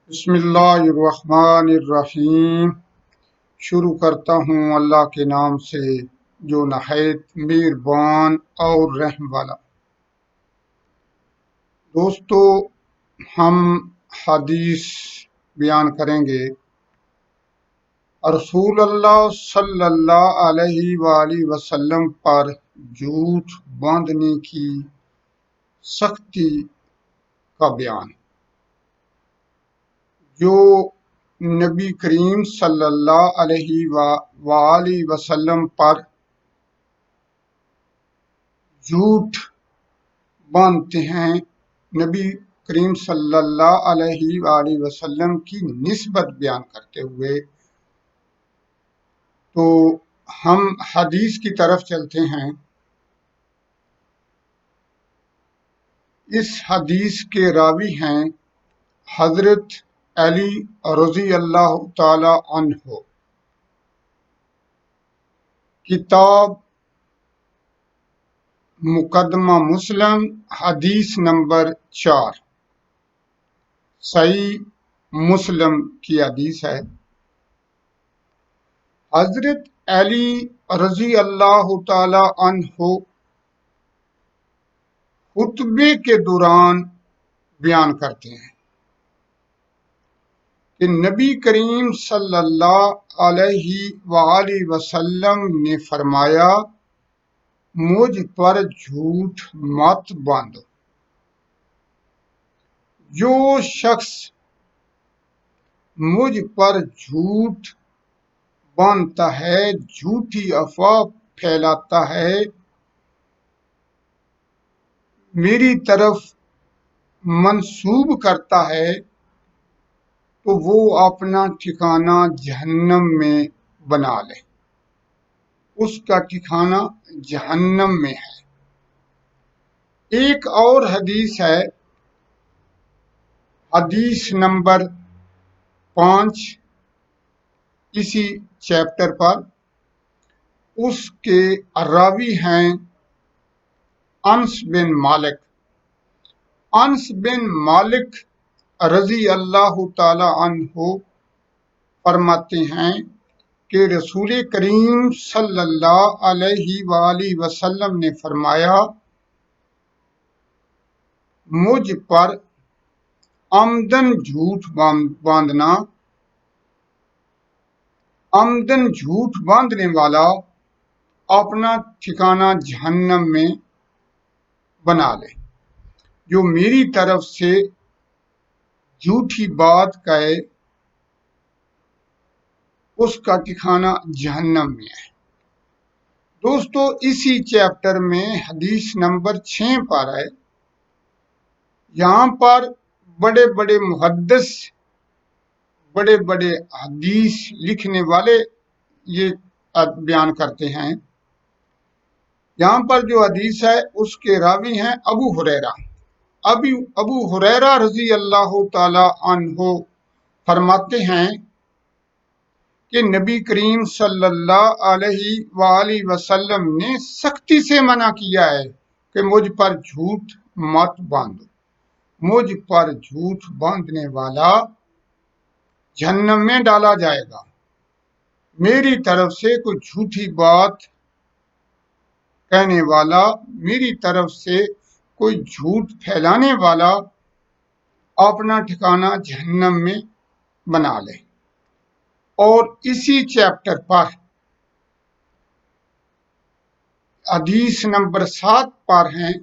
بسم اللہ الرحمن الرحیم۔ شروع کرتا ہوں اللہ کے نام سے جو نہایت مہربان اور رحم والا۔ دوستو، ہم حدیث بیان کریں گے رسول اللہ صلی اللہ علیہ وآلہ وسلم پر جھوٹ باندھنے کی سختی کا بیان، جو نبی کریم صلی اللہ علیہ وآلہ وسلم پر جھوٹ باندھتے ہیں، نبی کریم صلی اللہ علیہ وآلہ وسلم کی نسبت بیان کرتے ہوئے۔ تو ہم حدیث کی طرف چلتے ہیں۔ اس حدیث کے راوی ہیں حضرت علی رضی اللہ تعالی عنہ۔ کتاب مقدمہ مسلم، حدیث نمبر 4، صحیح مسلم کی حدیث ہے۔ حضرت علی رضی اللہ تعالی عنہ خطبے کے دوران بیان کرتے ہیں کہ نبی کریم صلی اللہ علیہ وآلہ وسلم نے فرمایا، مجھ پر جھوٹ مت باندھو۔ جو شخص مجھ پر جھوٹ باندھتا ہے، جھوٹی افواہ پھیلاتا ہے، میری طرف منسوب کرتا ہے، تو وہ اپنا ٹھکانہ جہنم میں بنا لے۔ اس کا ٹھکانہ جہنم میں ہے۔ ایک اور حدیث ہے، حدیث نمبر 5 اسی چیپٹر پر۔ اس کے راوی ہیں انس بن مالک۔ انس بن مالک رضی اللہ تعالی عنہ فرماتے ہیں کہ رسول کریم صلی اللہ علیہ وآلہ وسلم نے فرمایا، مجھ پر عمدن جھوٹ باندھنے والا اپنا ٹھکانہ جہنم میں بنا لے۔ جو میری طرف سے جھوٹی بات کہے، اس کا ٹھکانہ جہنم میں ہے۔ دوستو، اسی چیپٹر میں حدیث نمبر 6 پر ہے۔ یہاں پر بڑے بڑے محدث، بڑے بڑے حدیث لکھنے والے یہ بیان کرتے ہیں۔ یہاں پر جو حدیث ہے اس کے راوی ہیں ابو ہریرہ۔ ابو ہریرہ رضی اللہ تعالی عنہ فرماتے ہیں کہ نبی کریم صلی اللہ علیہ وآلہ وسلم نے سختی سے منع کیا ہے کہ مجھ پر جھوٹ مت باندھو۔ مجھ پر جھوٹ باندھنے والا جہنم میں ڈالا جائے گا۔ میری طرف سے کوئی جھوٹی بات کہنے والا، میری طرف سے کوئی جھوٹ پھیلانے والا اپنا ٹھکانہ جہنم میں بنا لے۔ اور اسی چیپٹر پر حدیث نمبر 7 پر ہیں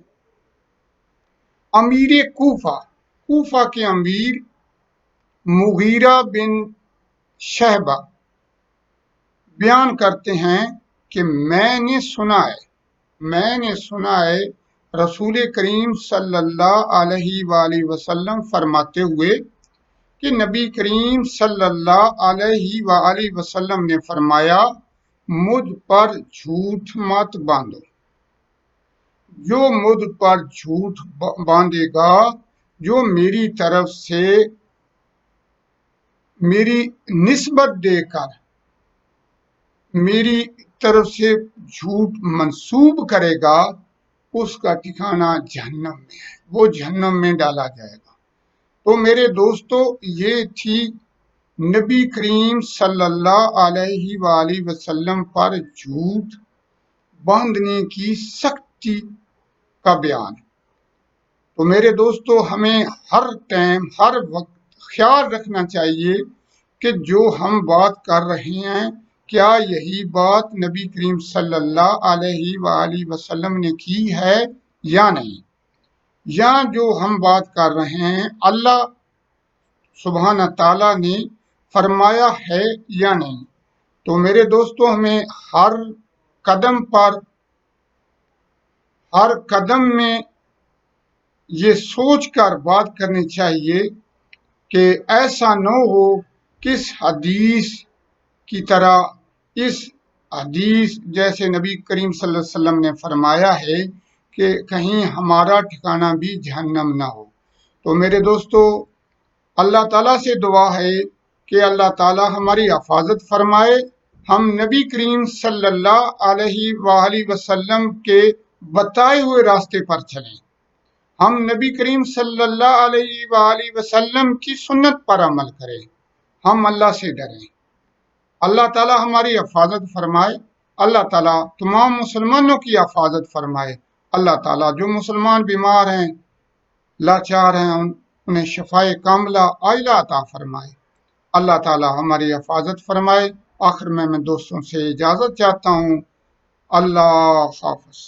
امیر کوفہ کے امیر مغیرہ بن شعبہ بیان کرتے ہیں کہ میں نے سنا ہے رسول کریم صلی اللہ علیہ وآلہ وسلم فرماتے ہوئے کہ نبی کریم صلی اللہ علیہ وآلہ وسلم نے فرمایا، مجھ پر جھوٹ مت باندھو۔ جو مجھ پر جھوٹ باندھے گا، جو میری طرف سے میری نسبت دے کر میری طرف سے جھوٹ منسوب کرے گا، اس کا ٹھکانہ جہنم میں ہے، وہ جہنم میں ڈالا جائے گا۔ تو میرے دوستو یہ تھی نبی کریم صلی اللہ علیہ وآلہ وسلم پر جھوٹ باندھنے کی سختی کا بیان۔ تو میرے دوستو ہمیں ہر ٹائم ہر وقت خیال رکھنا چاہیے کہ جو ہم بات کر رہے ہیں کیا یہی بات نبی کریم صلی اللہ علیہ وآلہ وسلم نے کی ہے یا نہیں، یا جو ہم بات کر رہے ہیں اللہ سبحانہ تعالیٰ نے فرمایا ہے یا نہیں۔ تو میرے دوستو ہمیں ہر قدم میں یہ سوچ کر بات کرنی چاہیے کہ ایسا نہ ہو کہ اس حدیث کی طرح اس حدیث جیسے نبی کریم صلی اللہ علیہ وسلم نے فرمایا ہے کہ کہیں ہمارا ٹھکانہ بھی جہنم نہ ہو۔ تو میرے دوستو اللہ تعالیٰ سے دعا ہے کہ اللہ تعالیٰ ہماری حفاظت فرمائے، ہم نبی کریم صلی اللہ علیہ وآلہ وسلم کے بتائے ہوئے راستے پر چلیں، ہم نبی کریم صلی اللہ علیہ وآلہ وسلم کی سنت پر عمل کریں، ہم اللہ سے ڈریں۔ اللہ تعالیٰ ہماری حفاظت فرمائے، اللہ تعالیٰ تمام مسلمانوں کی حفاظت فرمائے، اللہ تعالیٰ جو مسلمان بیمار ہیں لاچار ہیں انہیں شفائے کاملہ عاجلہ عطا فرمائے، اللہ تعالیٰ ہماری حفاظت فرمائے۔ آخر میں دوستوں سے اجازت چاہتا ہوں، اللہ حافظ۔